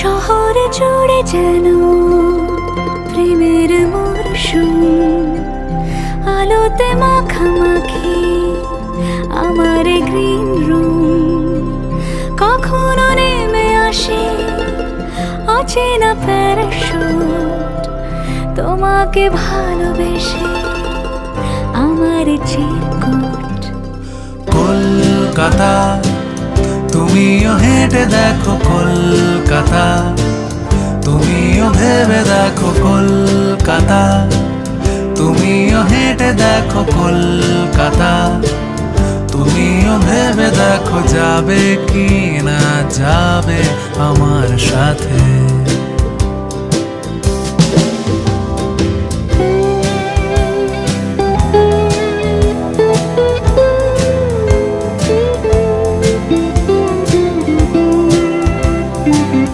শহরে জুড়ে যেন প্রেমের মরশুম, আলোতে মাখামাখি আমার গ্রিন রুম। কখনো নেমে আসে অচেনা প্যারাশুট, তোমাকে ভালোবেসে আমার চিরকুট। কলকাতা তুমিও হেঁটে দেখো কলকাতা, তুমিও ভেবে দেখো কলকাতা, তুমিও হেঁটে দেখো কলকাতা, তুমিও ভেবে দেখো যাবে কি না যাবে আমার সাথে।